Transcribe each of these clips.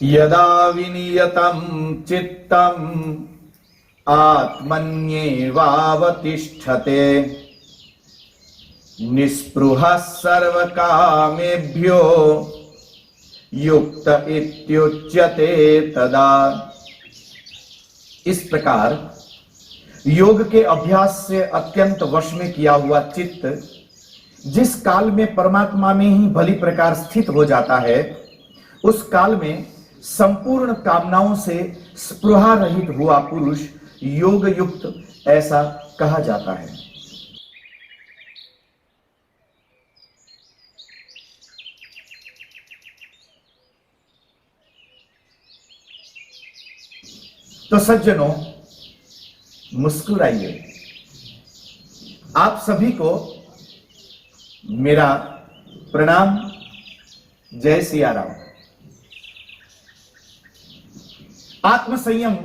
यदा विनियतं चित्तम् आत्मन्येवावतिष्ठते निस्पृहः सर्वकामेभ्यो युक्त इत्युच्यते तदा। इस प्रकार योग के अभ्यास से अत्यंत वश में किया हुआ चित्त जिस काल में परमात्मा में ही भली प्रकार स्थित हो जाता है, उस काल में संपूर्ण कामनाओं से स्पृहा रहित हुआ पुरुष योग युक्त ऐसा कहा जाता है। तो सज्जनों, मुस्कुराइए। आप सभी को मेरा प्रणाम। जय सिया राम। आत्मसंयम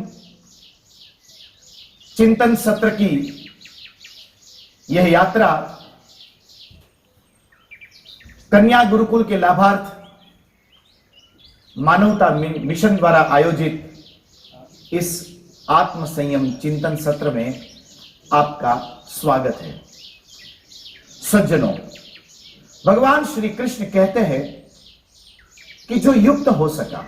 चिंतन सत्र की यह यात्रा कन्या गुरुकुल के लाभार्थ मानवता मिशन द्वारा आयोजित इस आत्मसंयम चिंतन सत्र में आपका स्वागत है। सज्जनों, भगवान श्री कृष्ण कहते हैं कि जो युक्त हो सका।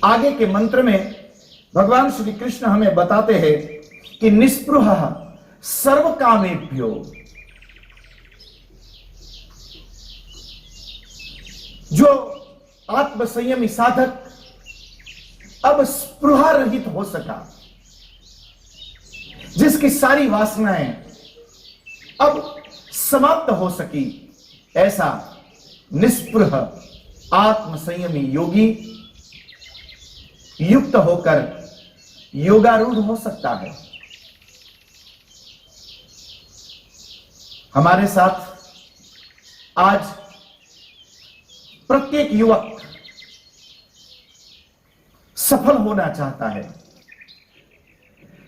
आगे के मंत्र में भगवान श्री कृष्ण हमें बताते हैं कि निस्पृह सर्व कामेभ्यो, जो आत्मसंयमी साधक अब स्पृहा रहित हो सका, जिसकी सारी वासनाएं अब समाप्त हो सकी, ऐसा निस्पृह आत्मसंयमी योगी युक्त होकर योगारूढ़ हो सकता है। हमारे साथ आज प्रत्येक युवक सफल होना चाहता है,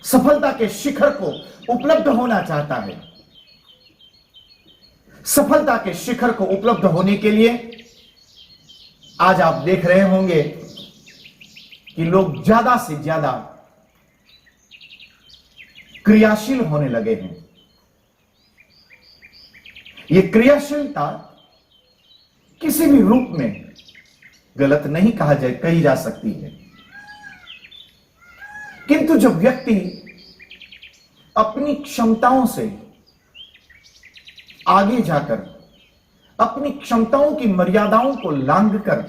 सफलता के शिखर को उपलब्ध होना चाहता है। सफलता के शिखर को उपलब्ध होने के लिए आज आप देख रहे होंगे कि लोग ज्यादा से ज्यादा क्रियाशील होने लगे हैं। यह क्रियाशीलता किसी भी रूप में गलत नहीं कही जा सकती है, किंतु जब व्यक्ति अपनी क्षमताओं से आगे जाकर अपनी क्षमताओं की मर्यादाओं को लांघकर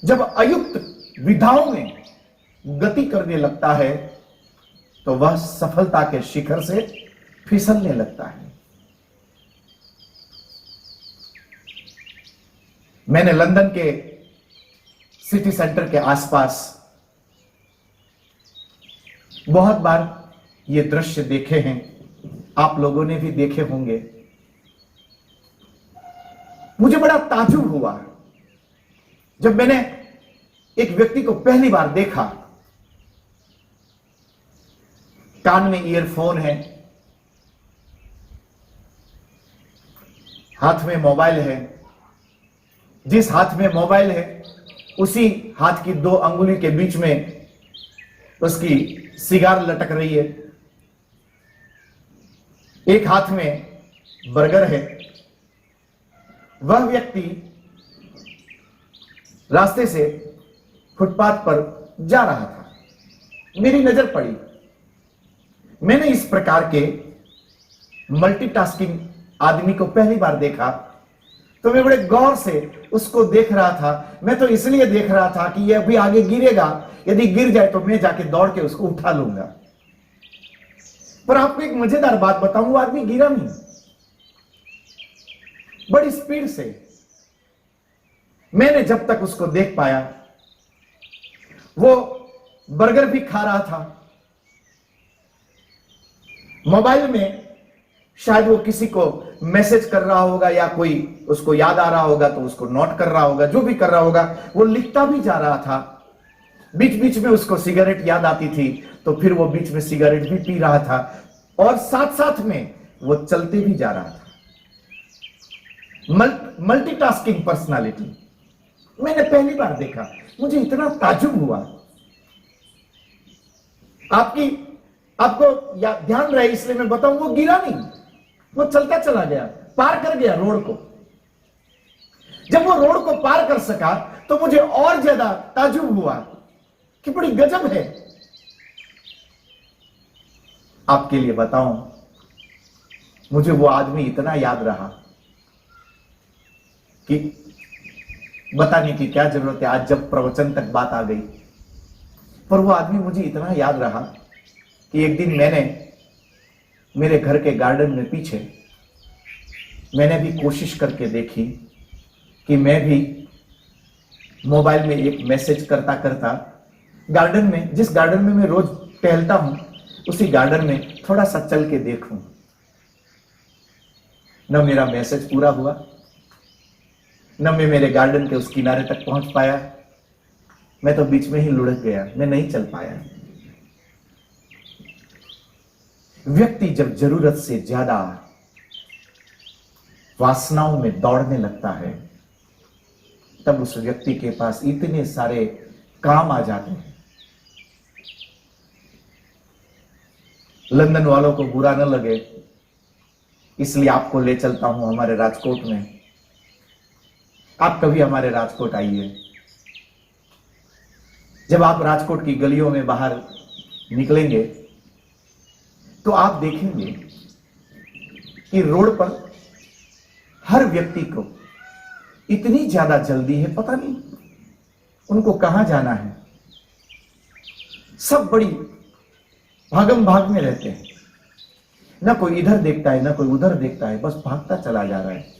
जब अयुक्त विधाओं में गति करने लगता है, तो वह सफलता के शिखर से फिसलने लगता है। मैंने लंदन के सिटी सेंटर के आसपास बहुत बार ये दृश्य देखे हैं, आप लोगों ने भी देखे होंगे। मुझे बड़ा ताज्जुब हुआ जब मैंने एक व्यक्ति को पहली बार देखा। कान में ईयरफोन है, हाथ में मोबाइल है। जिस हाथ में मोबाइल है उसी हाथ की दो अंगुली के बीच में उसकी सिगार लटक रही है। एक हाथ में बर्गर है। वह व्यक्ति रास्ते से फुटपाथ पर जा रहा था। मेरी नजर पड़ी। मैंने इस प्रकार के मल्टीटास्किंग आदमी को पहली बार देखा, तो मैं बड़े गौर से उसको देख रहा था। मैं तो इसलिए देख रहा था कि यह अभी आगे गिरेगा, यदि गिर जाए तो मैं जाके दौड़ के उसको उठा लूंगा। पर आपको एक मजेदार बात बताऊं, वो आदमी गिरा नहीं। बड़ी स्पीड से मैंने जब तक उसको देख पाया, वो बर्गर भी खा रहा था। मोबाइल में शायद वो किसी को मैसेज कर रहा होगा या कोई उसको याद आ रहा होगा तो उसको नोट कर रहा होगा। जो भी कर रहा होगा वो लिखता भी जा रहा था। बीच बीच में उसको सिगरेट याद आती थी तो फिर वो बीच में सिगरेट भी पी रहा था और साथ साथ में वो चलते भी जा रहा था। Multitasking personality. मैंने पहली बार देखा, मुझे इतना ताज्जुब हुआ। आपको ध्यान रहे इसलिए मैं बताऊं, वो गिरा नहीं, वो चलता चला गया, पार कर गया रोड को। जब वो रोड को पार कर सका तो मुझे और ज्यादा ताज्जुब हुआ कि बड़ी गजब है। आपके लिए बताऊं, मुझे वो आदमी इतना याद रहा कि बताने की क्या जरूरत है, आज जब प्रवचन तक बात आ गई। पर वो आदमी मुझे इतना याद रहा कि एक दिन मैंने मेरे घर के गार्डन में पीछे मैंने भी कोशिश करके देखी कि मैं भी मोबाइल में एक मैसेज करता करता गार्डन में, जिस गार्डन में मैं रोज टहलता हूं, उसी गार्डन में थोड़ा सा चल के देखूं। न मेरा मैसेज पूरा हुआ, न मैं मेरे गार्डन के उस किनारे तक पहुंच पाया। मैं तो बीच में ही लुढ़क गया, मैं नहीं चल पाया। व्यक्ति जब जरूरत से ज्यादा वासनाओं में दौड़ने लगता है, तब उस व्यक्ति के पास इतने सारे काम आ जाते हैं। लंदन वालों को बुरा न लगे, इसलिए आपको ले चलता हूं हमारे राजकोट में। आप कभी हमारे राजकोट आइए। जब आप राजकोट की गलियों में बाहर निकलेंगे तो आप देखेंगे कि रोड पर हर व्यक्ति को इतनी ज्यादा जल्दी है, पता नहीं उनको कहां जाना है। सब बड़ी भागम भाग में रहते हैं, ना कोई इधर देखता है ना कोई उधर देखता है, बस भागता चला जा रहा है।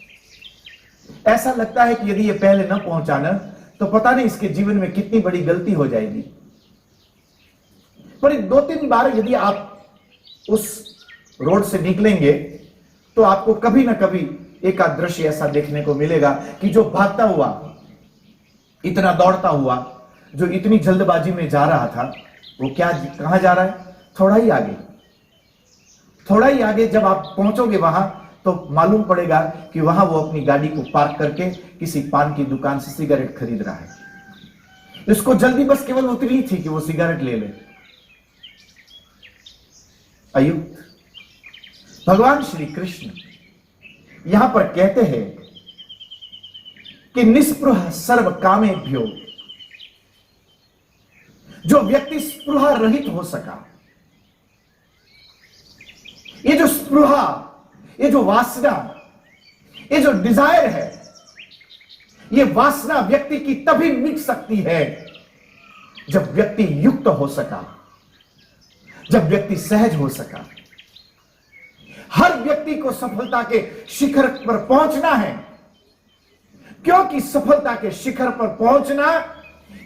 ऐसा लगता है कि यदि ये पहले न पहुंचा ना तो पता नहीं इसके जीवन में कितनी बड़ी गलती हो जाएगी। पर 2-3 बार यदि आप उस रोड से निकलेंगे तो आपको कभी ना कभी एक आध दृश्य ऐसा देखने को मिलेगा कि जो भागता हुआ, इतना दौड़ता हुआ, जो इतनी जल्दबाजी में जा रहा था, वो क्या कहां जा रहा है? थोड़ा ही आगे, थोड़ा ही आगे जब आप पहुंचोगे वहां तो मालूम पड़ेगा कि वहां वो अपनी गाड़ी को पार्क करके किसी पान की दुकान से सिगरेट खरीद रहा है। इसको जल्दी बस केवल उतनी थी कि वो सिगरेट ले ले। अयुक्त भगवान श्री कृष्ण यहां पर कहते हैं कि निस्पृह सर्व कामेभ्यो, जो व्यक्ति स्पृहा रहित हो सका। ये जो स्पृहा, ये जो वासना, ये जो डिजायर है, ये वासना व्यक्ति की तभी मिट सकती है जब व्यक्ति युक्त हो सका, जब व्यक्ति सहज हो सका। हर व्यक्ति को सफलता के शिखर पर पहुंचना है, क्योंकि सफलता के शिखर पर पहुंचना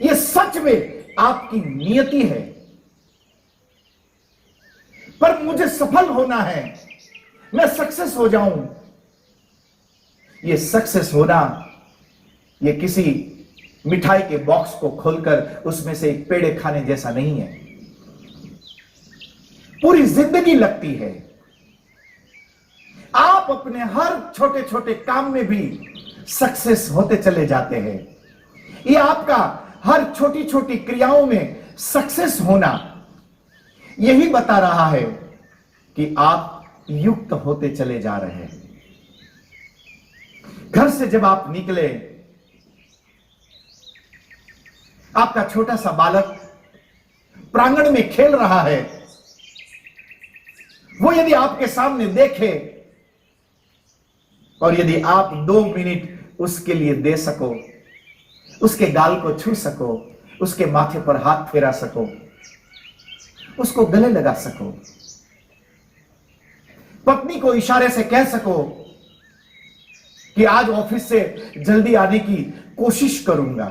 यह सच में आपकी नियति है। पर मुझे सफल होना है, मैं सक्सेस हो जाऊं। यह सक्सेस होना यह किसी मिठाई के बॉक्स को खोलकर उसमें से एक पेड़े खाने जैसा नहीं है। पूरी जिंदगी लगती है। आप अपने हर छोटे छोटे काम में भी सक्सेस होते चले जाते हैं। यह आपका हर छोटी छोटी क्रियाओं में सक्सेस होना यही बता रहा है कि आप युक्त होते चले जा रहे हैं। घर से जब आप निकले, आपका छोटा सा बालक प्रांगण में खेल रहा है, वो यदि आपके सामने देखे और यदि आप 2 मिनट उसके लिए दे सको, उसके गाल को छू सको, उसके माथे पर हाथ फेरा सको, उसको गले लगा सको, पत्नी को इशारे से कह सको कि आज ऑफिस से जल्दी आने की कोशिश करूंगा,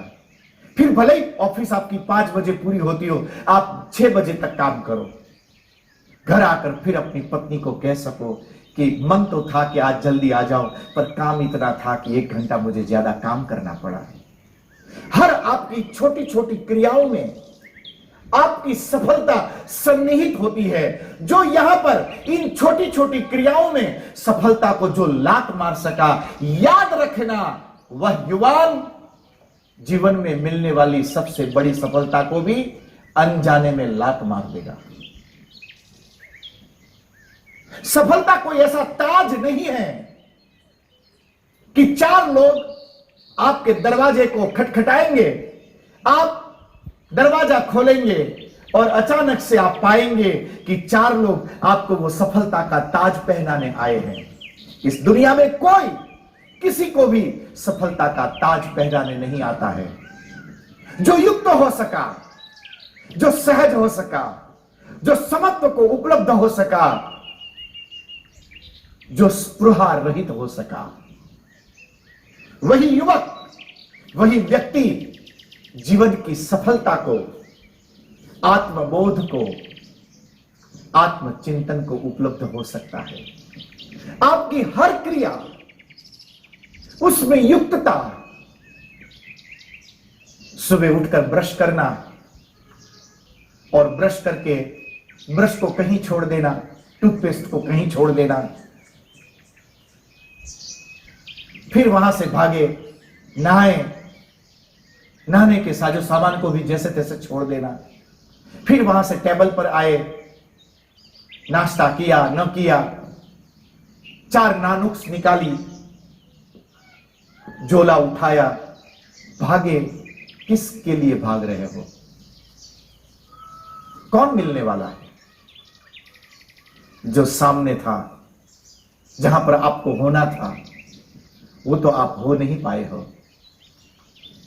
फिर भले ही ऑफिस आपकी 5 बजे पूरी होती हो, आप 6 बजे तक काम करो। घर आकर फिर अपनी पत्नी को कह सको कि मन तो था कि आज जल्दी आ जाओ, पर काम इतना था कि 1 घंटा मुझे ज्यादा काम करना पड़ा। हर आपकी छोटी छोटी क्रियाओं में आपकी सफलता सन्निहित होती है। जो यहां पर इन छोटी छोटी क्रियाओं में सफलता को जो लात मार सका, याद रखना वह युवान जीवन में मिलने वाली सबसे बड़ी सफलता को भी अनजाने में लात मार देगा। सफलता कोई ऐसा ताज नहीं है कि 4 लोग आपके दरवाजे को खटखटाएंगे, आप दरवाजा खोलेंगे और अचानक से आप पाएंगे कि 4 लोग आपको वो सफलता का ताज पहनाने आए हैं। इस दुनिया में कोई किसी को भी सफलता का ताज पहनाने नहीं आता है। जो युक्त हो सका, जो सहज हो सका, जो समत्व को उपलब्ध हो सका, जो स्पृहा रहित हो सका, वही युवक, वही व्यक्ति जीवन की सफलता को, आत्मबोध को, आत्मचिंतन को उपलब्ध हो सकता है। आपकी हर क्रिया उसमें युक्तता, सुबह उठकर ब्रश करना और ब्रश करके ब्रश को कहीं छोड़ देना, टूथपेस्ट को कहीं छोड़ देना, फिर वहां से भागे, नहाने के साजो सामान को भी जैसे तैसे छोड़ देना, फिर वहां से टेबल पर आए, नाश्ता किया न किया, 4 नानुक्स निकाली, झोला उठाया, भागे। किसके लिए भाग रहे हो? कौन मिलने वाला है? जो सामने था, जहां पर आपको होना था, वो तो आप हो नहीं पाए हो।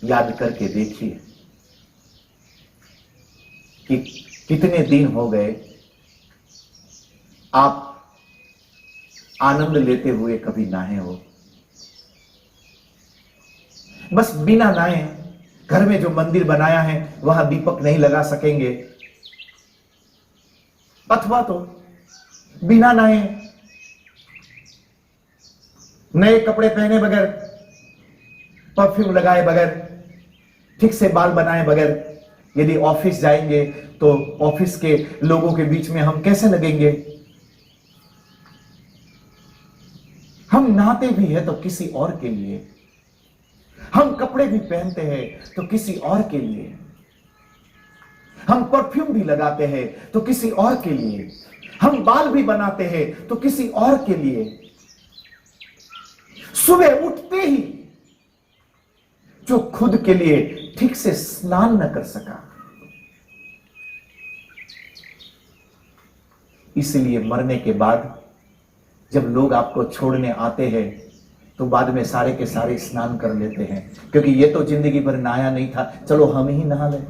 याद करके देखिए कि कितने दिन हो गए आप आनंद लेते हुए कभी नहाए हो। बस बिना नहाए घर में जो मंदिर बनाया है वहां दीपक नहीं लगा सकेंगे, अथवा तो बिना नहाए, नए कपड़े पहने बगैर, परफ्यूम लगाए बगैर, ठीक से बाल बनाए बगैर यदि ऑफिस जाएंगे तो ऑफिस के लोगों के बीच में हम कैसे लगेंगे? हम नहाते भी हैं तो किसी और के लिए, हम कपड़े भी पहनते हैं तो किसी और के लिए, हम परफ्यूम भी लगाते हैं तो किसी और के लिए, हम बाल भी बनाते हैं तो किसी और के लिए। सुबह उठते ही जो खुद के लिए ठीक से स्नान न कर सका, इसलिए मरने के बाद जब लोग आपको छोड़ने आते हैं तो बाद में सारे के सारे स्नान कर लेते हैं, क्योंकि ये तो जिंदगी भर नहाया नहीं था, चलो हम ही नहा लें।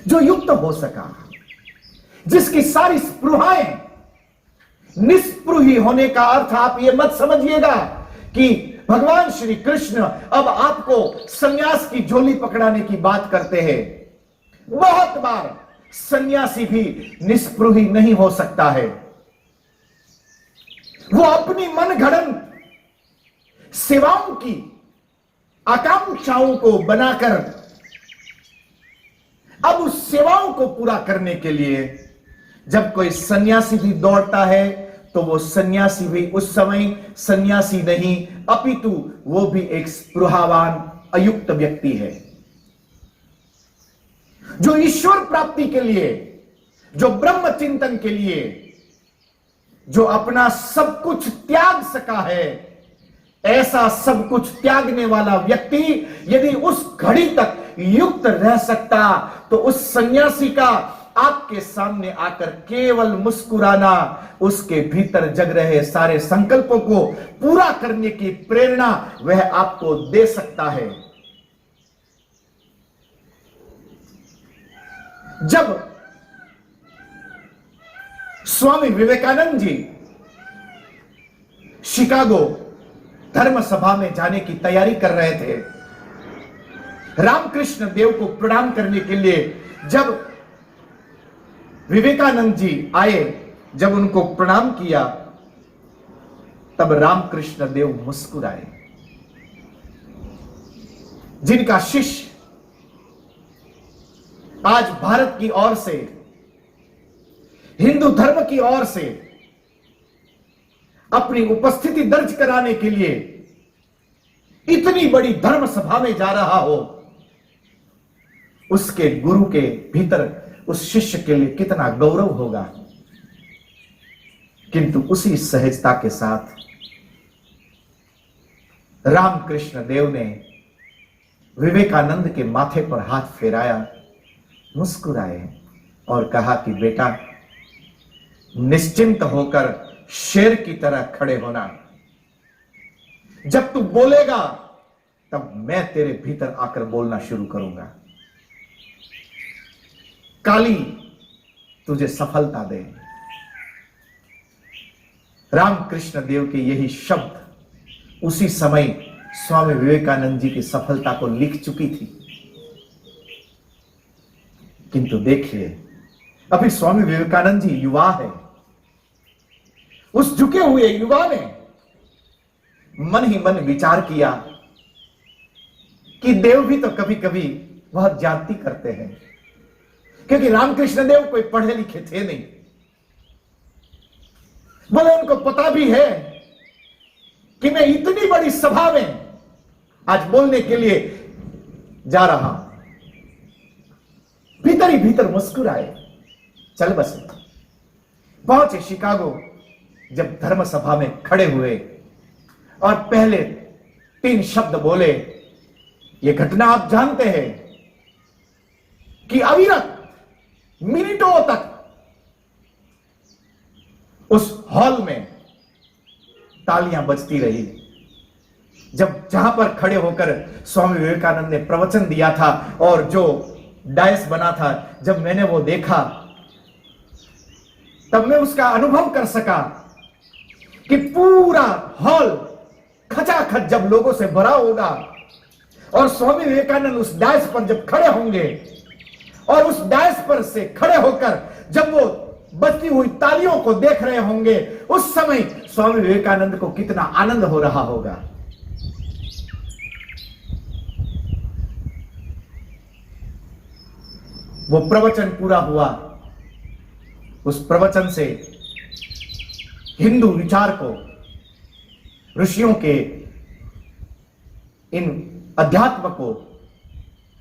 जो युक्त हो सका, जिसकी सारी स्पृहाएं, निस्पृही होने का अर्थ आप ये मत समझिएगा कि भगवान श्री कृष्ण अब आपको सन्यास की झोली पकड़ाने की बात करते हैं। बहुत बार सन्यासी भी निस्पृही नहीं हो सकता है। वो अपनी मनगढ़ंत सेवाओं की आकांक्षाओं को बनाकर अब उस सेवाओं को पूरा करने के लिए जब कोई सन्यासी भी दौड़ता है तो वो सन्यासी भी उस समय सन्यासी नहीं, अपितु वो भी एक स्पृहावान अयुक्त व्यक्ति है। जो ईश्वर प्राप्ति के लिए, जो ब्रह्म चिंतन के लिए, जो अपना सब कुछ त्याग सका है, ऐसा सब कुछ त्यागने वाला व्यक्ति यदि उस घड़ी तक युक्त रह सकता तो उस सन्यासी का आपके सामने आकर केवल मुस्कुराना उसके भीतर जग रहे सारे संकल्पों को पूरा करने की प्रेरणा वह आपको दे सकता है। जब स्वामी विवेकानंद जी शिकागो धर्म सभा में जाने की तैयारी कर रहे थे, रामकृष्ण देव को प्रणाम करने के लिए जब विवेकानंद जी आए, जब उनको प्रणाम किया तब रामकृष्ण देव मुस्कुराए। जिनका शिष्य आज भारत की ओर से, हिंदू धर्म की ओर से अपनी उपस्थिति दर्ज कराने के लिए इतनी बड़ी धर्म सभा में जा रहा हो, उसके गुरु के भीतर उस शिष्य के लिए कितना गौरव होगा। किंतु उसी सहजता के साथ रामकृष्ण देव ने विवेकानंद के माथे पर हाथ फेराया, मुस्कुराए और कहा कि बेटा, निश्चिंत होकर शेर की तरह खड़े होना। जब तू बोलेगा तब मैं तेरे भीतर आकर बोलना शुरू करूंगा। काली तुझे सफलता दे। रामकृष्ण देव के यही शब्द उसी समय स्वामी विवेकानंद जी की सफलता को लिख चुकी थी। किंतु देखिए, अभी स्वामी विवेकानंद जी युवा है। उस झुके हुए युवा ने मन ही मन विचार किया कि देव भी तो कभी कभी बहुत ज्यादती करते हैं, क्योंकि रामकृष्ण देव कोई पढ़े लिखे थे नहीं। बोले उनको पता भी है कि मैं इतनी बड़ी सभा में आज बोलने के लिए जा रहा हूं। भीतर ही भीतर मुस्कुराए, चल बसे। पहुंचे शिकागो। जब धर्म सभा में खड़े हुए और पहले 3 शब्द बोले, यह घटना आप जानते हैं कि अविरत मिनटों तक उस हॉल में तालियां बजती रही। जब जहां पर खड़े होकर स्वामी विवेकानंद ने प्रवचन दिया था और जो डायस बना था, जब मैंने वो देखा तब मैं उसका अनुभव कर सका कि पूरा हॉल खचाखच जब लोगों से भरा होगा और स्वामी विवेकानंद उस डायस पर जब खड़े होंगे और उस डायस पर से खड़े होकर जब वो बजती हुई तालियों को देख रहे होंगे, उस समय स्वामी विवेकानंद को कितना आनंद हो रहा होगा। वो प्रवचन पूरा हुआ। उस प्रवचन से हिंदू विचार को, ऋषियों के इन अध्यात्म को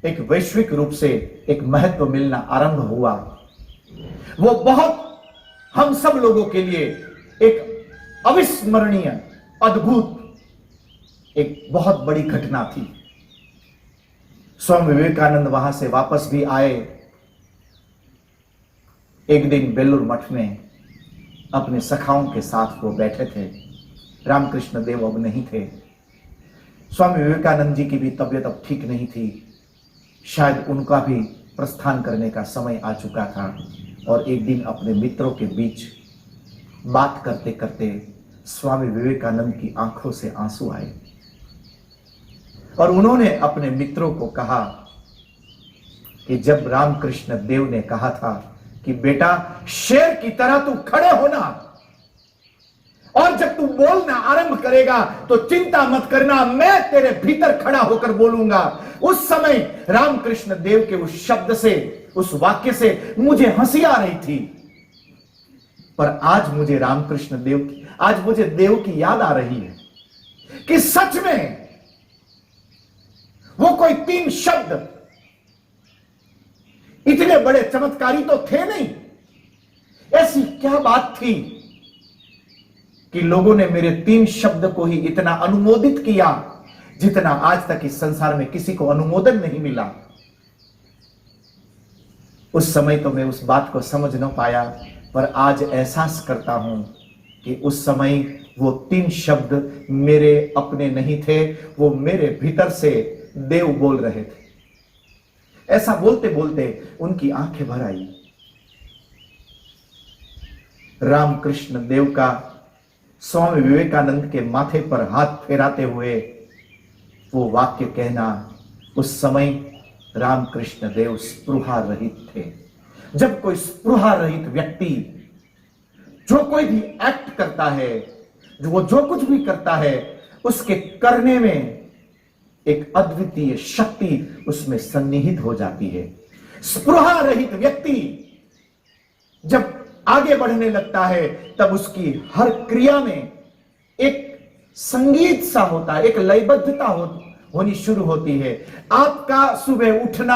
एक वैश्विक रूप से एक महत्व मिलना आरंभ हुआ। वो बहुत हम सब लोगों के लिए एक अविस्मरणीय, अद्भुत, एक बहुत बड़ी घटना थी। स्वामी विवेकानंद वहां से वापस भी आए। एक दिन बेलूर मठ में अपने सखाओं के साथ वो बैठे थे। रामकृष्ण देव अब नहीं थे। स्वामी विवेकानंद जी की भी तबीयत अब ठीक नहीं थी। शायद उनका भी प्रस्थान करने का समय आ चुका था। और एक दिन अपने मित्रों के बीच बात करते करते स्वामी विवेकानंद की आंखों से आंसू आए और उन्होंने अपने मित्रों को कहा कि जब रामकृष्ण देव ने कहा था कि बेटा, शेर की तरह तू खड़े होना और जब तू बोलना आरंभ करेगा तो चिंता मत करना, मैं तेरे भीतर खड़ा होकर बोलूंगा। उस समय रामकृष्ण देव के उस शब्द से, उस वाक्य से मुझे हंसी आ रही थी। पर आज मुझे रामकृष्ण देव की, आज मुझे देव की याद आ रही है कि सच में वो कोई 3 शब्द इतने बड़े चमत्कारी तो थे नहीं। ऐसी क्या बात थी कि लोगों ने मेरे 3 शब्द को ही इतना अनुमोदित किया जितना आज तक इस संसार में किसी को अनुमोदन नहीं मिला। उस समय तो मैं उस बात को समझ न पाया, पर आज एहसास करता हूं कि उस समय वो 3 शब्द मेरे अपने नहीं थे, वो मेरे भीतर से देव बोल रहे थे। ऐसा बोलते बोलते उनकी आंखें भर आई। रामकृष्ण देव का स्वामी विवेकानंद के माथे पर हाथ फेराते हुए वो वाक्य कहना, उस समय रामकृष्ण देव स्पृहा रहित थे। जब कोई स्पृहा रहित व्यक्ति जो कोई भी एक्ट करता है, जो कुछ भी करता है, उसके करने में एक अद्वितीय शक्ति उसमें सन्निहित हो जाती है। स्पृहा रहित व्यक्ति जब आगे बढ़ने लगता है तब उसकी हर क्रिया में एक संगीत सा होता है, एक लयबद्धता होनी शुरू होती है। आपका सुबह उठना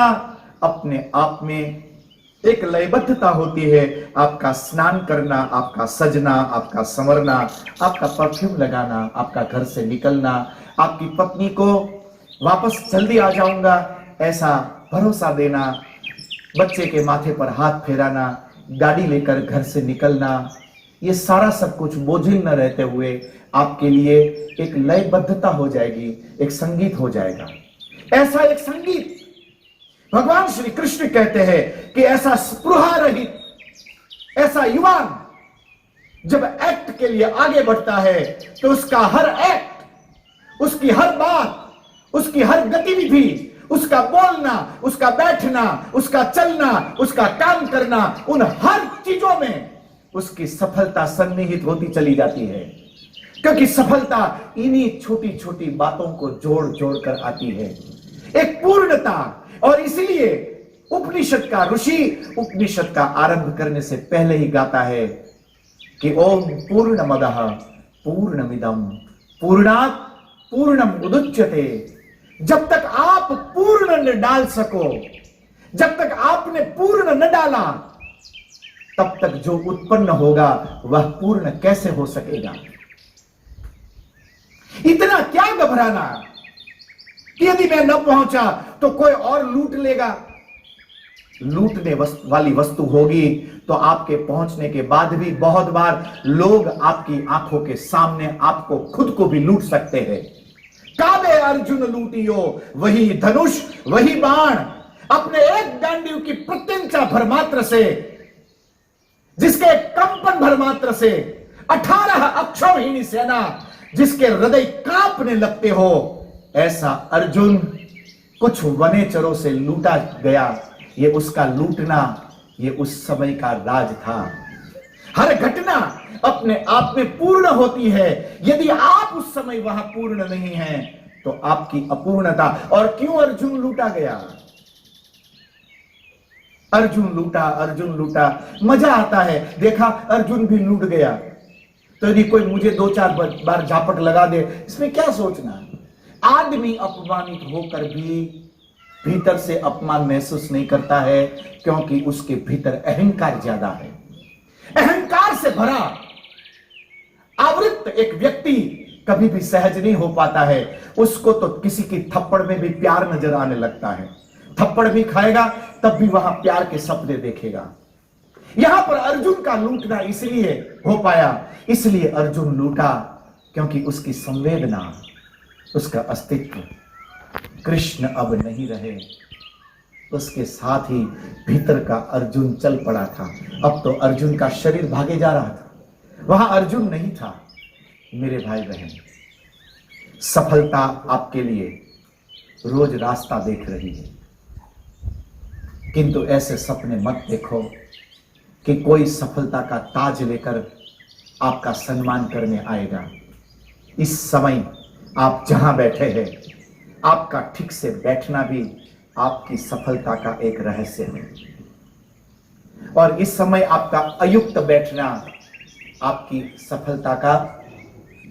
अपने आप में एक लयबद्धता होती है। आपका स्नान करना, आपका सजना, आपका संवरना, आपका परफ्यूम लगाना, आपका घर से निकलना, आपकी पत्नी को वापस जल्दी आ जाऊंगा ऐसा भरोसा देना, बच्चे के माथे पर हाथ फेराना, गाड़ी लेकर घर से निकलना, ये सारा सब कुछ बोझिल न रहते हुए आपके लिए एक लयबद्धता हो जाएगी, एक संगीत हो जाएगा। ऐसा एक संगीत भगवान श्री कृष्ण कहते हैं कि ऐसा स्पृहा रहित, ऐसा युवान जब एक्ट के लिए आगे बढ़ता है तो उसका हर एक्ट, उसकी हर बात, उसकी हर गतिविधि, उसका बोलना, उसका बैठना, उसका चलना, उसका काम करना, उन हर चीजों में उसकी सफलता सन्निहित होती चली जाती है। क्योंकि सफलता इन्हीं छोटी छोटी बातों को जोड़ जोड़ कर आती है, एक पूर्णता। और इसलिए उपनिषद का ऋषि उपनिषद का आरंभ करने से पहले ही गाता है कि ओम पूर्णमदः पूर्णमिदं पूर्णात् पूर्णम उदुच्यते। जब तक आप पूर्ण न डाल सको, जब तक आपने पूर्ण न डाला, तब तक जो उत्पन्न होगा वह पूर्ण कैसे हो सकेगा। इतना क्या घबराना कि यदि मैं न पहुंचा तो कोई और लूट लेगा। लूटने वाली वस्तु होगी तो आपके पहुंचने के बाद भी बहुत बार लोग आपकी आंखों के सामने आपको खुद को भी लूट सकते हैं। काबे अर्जुन लूटियो, वही धनुष, वही बाण, अपने एक गांडीव की प्रत्यंचा भरमात्र से, जिसके कंपन भरमात्र से 18 अक्षौहिणी सेना, जिसके हृदय कांपने लगते हो, ऐसा अर्जुन कुछ वनेचरों से लूटा गया। ये उसका लूटना, ये उस समय का राज था। हर घटना अपने आप में पूर्ण होती है। यदि आप उस समय वहां पूर्ण नहीं हैं तो आपकी अपूर्णता। और क्यों अर्जुन लूटा गया? अर्जुन लूटा, मजा आता है। देखा, अर्जुन भी लूट गया, तो यदि कोई मुझे 2-4 बार झापट लगा दे, इसमें क्या सोचना। आदमी अपमानित होकर भी भीतर से अपमान महसूस नहीं करता है, क्योंकि उसके भीतर अहंकार ज्यादा है। अहंकार से भरा आवृत एक व्यक्ति कभी भी सहज नहीं हो पाता है। उसको तो किसी की थप्पड़ में भी प्यार नजर आने लगता है। थप्पड़ भी खाएगा तब भी वहां प्यार के सपने देखेगा। यहां पर अर्जुन का लूटना इसलिए हो पाया, इसलिए अर्जुन लूटा क्योंकि उसकी संवेदना, उसका अस्तित्व, कृष्ण अब नहीं रहे। उसके साथ ही भीतर का अर्जुन चल पड़ा था। अब तो अर्जुन का शरीर भागे जा रहा था, वहां अर्जुन नहीं था। मेरे भाई बहन, सफलता आपके लिए रोज रास्ता देख रही है, किंतु ऐसे सपने मत देखो कि कोई सफलता का ताज लेकर आपका सम्मान करने आएगा। इस समय आप जहां बैठे हैं, आपका ठीक से बैठना भी आपकी सफलता का एक रहस्य है। और इस समय आपका अयुक्त बैठना आपकी सफलता का,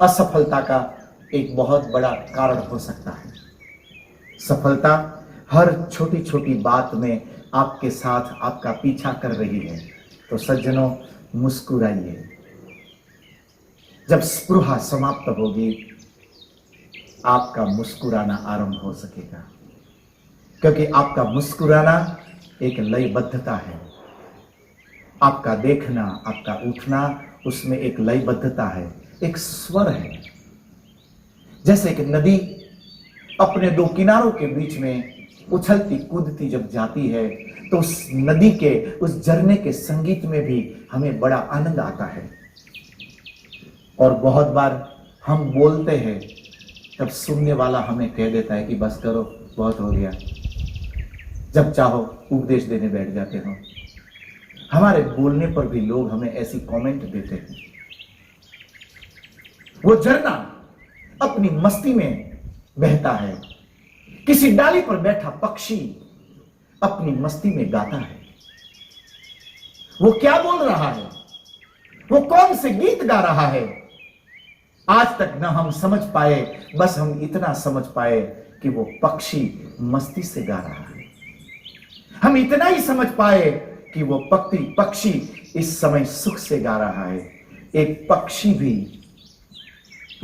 असफलता का एक बहुत बड़ा कारण हो सकता है। सफलता हर छोटी छोटी बात में आपके साथ आपका पीछा कर रही है। तो सज्जनों, मुस्कुराइए। जब स्पृहा समाप्त होगी, आपका मुस्कुराना आरंभ हो सकेगा, क्योंकि आपका मुस्कुराना एक लयबद्धता है। आपका देखना, आपका उठना, उसमें एक लयबद्धता है, एक स्वर है। जैसे कि नदी अपने दो किनारों के बीच में उछलती कूदती जब जाती है, तो उस नदी के, उस झरने के संगीत में भी हमें बड़ा आनंद आता है। और बहुत बार हम बोलते हैं, तब सुनने वाला हमें कह देता है कि बस करो, बहुत हो गया। जब चाहो उपदेश देने बैठ जाते हो। हमारे बोलने पर भी लोग हमें ऐसी कमेंट देते हैं। वो झरना अपनी मस्ती में बहता है। किसी डाली पर बैठा पक्षी अपनी मस्ती में गाता है। वो क्या बोल रहा है? वो कौन से गीत गा रहा है? आज तक न हम समझ पाए, बस हम इतना समझ पाए कि वो पक्षी मस्ती से गा रहा है। हम इतना ही समझ पाए कि वो पक्षी इस समय सुख से गा रहा है। एक पक्षी भी,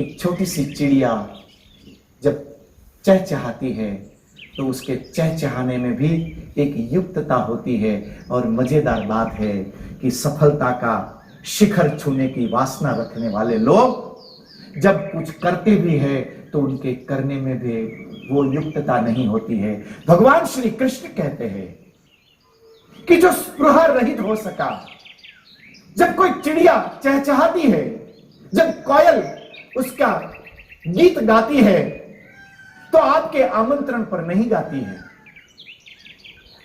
एक छोटी सी चिड़िया जब चहचहाती है तो उसके चहचहाने में भी एक युक्तता होती है। और मजेदार बात है कि सफलता का शिखर छूने की वासना रखने वाले लोग जब कुछ करते भी है तो उनके करने में भी वो युक्तता नहीं होती है। भगवान श्री कृष्ण कहते हैं कि जो स्पृहा रहित हो सका, जब कोई चिड़िया चहचहाती है, जब कोयल उसका गीत गाती है, तो आपके आमंत्रण पर नहीं गाती है।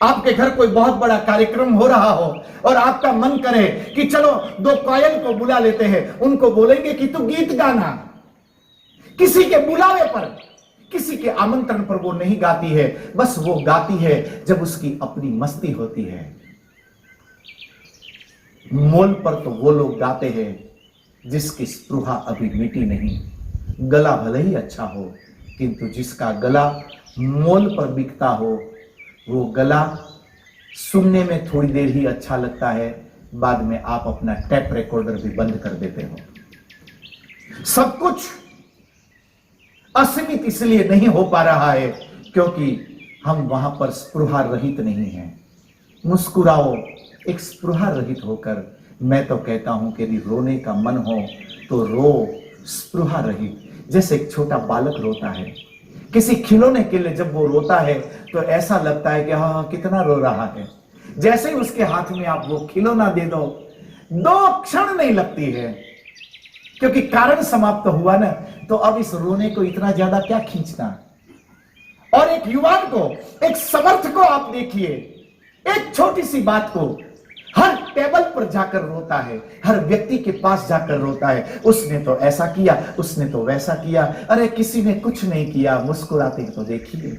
आपके घर कोई बहुत बड़ा कार्यक्रम हो रहा हो और आपका मन करे कि चलो 2 कोयल को बुला लेते हैं, उनको बोलेंगे कि तू गीत गाना। किसी के बुलावे पर, किसी के आमंत्रण पर वो नहीं गाती है, बस वो गाती है जब उसकी अपनी मस्ती होती है। मोल पर तो वो लोग गाते हैं जिसकी स्पृहा अभी मिटी नहीं। गला भले ही अच्छा हो, किंतु जिसका गला मोल पर बिकता हो, वो गला सुनने में थोड़ी देर ही अच्छा लगता है, बाद में आप अपना टेप रिकॉर्डर भी बंद कर देते हो। सब कुछ असीमित इसलिए नहीं हो पा रहा है क्योंकि हम वहां पर स्पृहा रहित नहीं हैं। मुस्कुराओ एक स्पृहा रहित होकर। मैं तो कहता हूं कि यदि रोने का मन हो तो रो स्पृहा रहित। जैसे एक छोटा बालक रोता है, किसी खिलौने के लिए जब वो रोता है तो ऐसा लगता है कि हाँ कितना रो रहा है। जैसे ही उसके हाथ में आप वो खिलौना दे दो, 2 क्षण नहीं लगती है, क्योंकि कारण समाप्त हुआ ना, तो अब इस रोने को इतना ज्यादा क्या खींचना। और एक युवान को, एक समर्थ को आप देखिए, एक छोटी सी बात को हर टेबल पर जाकर रोता है, हर व्यक्ति के पास जाकर रोता है, उसने तो ऐसा किया, उसने तो वैसा किया, अरे किसी ने कुछ नहीं किया, मुस्कुराते तो देखिए।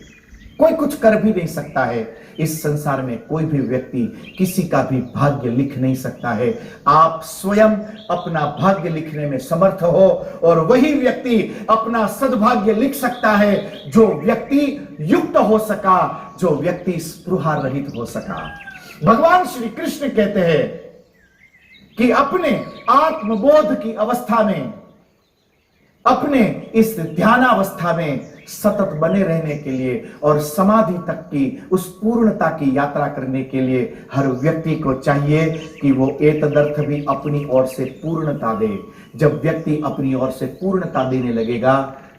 कोई कुछ कर भी नहीं सकता है। इस संसार में कोई भी व्यक्ति किसी का भी भाग्य लिख नहीं सकता है। आप स्वयं अपना भाग्य लिखने में समर्थ हो और वही व्यक्ति अपना सद्भाग्य लिख सकता है जो व्यक्ति युक्त हो सका, जो व्यक्ति स्पृहा रहित हो सका। भगवान श्री कृष्ण कहते हैं कि अपने आत्मबोध की अवस्था में, अपने इस ध्यानावस्था में सतत बने रहने के लिए और समाधि तक की उस पूर्णता की यात्रा करने के लिए हर व्यक्ति को चाहिए कि वो एतदर्थ भी अपनी ओर से पूर्णता दे। जब व्यक्ति अपनी ओर से पूर्णता देने लगेगा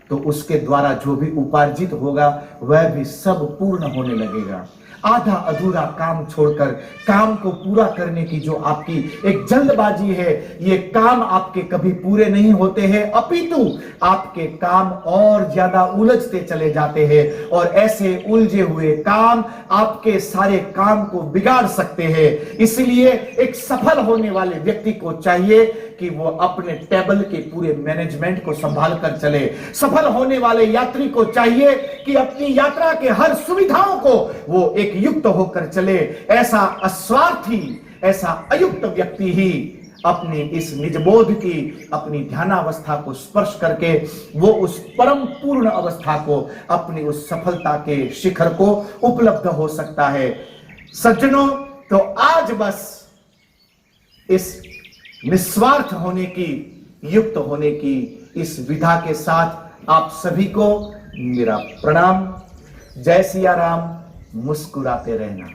तो उसके द्वारा जो भी उपार्जित होगा वह भी सब पूर्ण होने लगेगा। आधा अधूरा काम छोड़कर काम को पूरा करने की जो आपकी एक जल्दबाजी है, ये काम आपके कभी पूरे नहीं होते हैं, अपितु आपके काम और ज्यादा उलझते चले जाते हैं और ऐसे उलझे हुए काम आपके सारे काम को बिगाड़ सकते हैं। इसलिए एक सफल होने वाले व्यक्ति को चाहिए कि वो अपने टेबल के पूरे मैनेजमेंट को संभाल कर चले। सफल होने वाले यात्री को चाहिए कि अपनी यात्रा के हर सुविधाओं को वो एक युक्त होकर चले। ऐसा अस्वार्थी, ऐसा अयुक्त व्यक्ति ही अपनी इस निजबोध की, अपनी ध्यानावस्था को स्पर्श करके वो उस परम पूर्ण अवस्था को, अपनी उस सफलता के शिखर को उपलब्ध हो सकता है। सज्जनों, तो आज बस इस निस्वार्थ होने की, युक्त होने की इस विधा के साथ आप सभी को मेरा प्रणाम। जय सिया राम। मुस्कुराते रहना।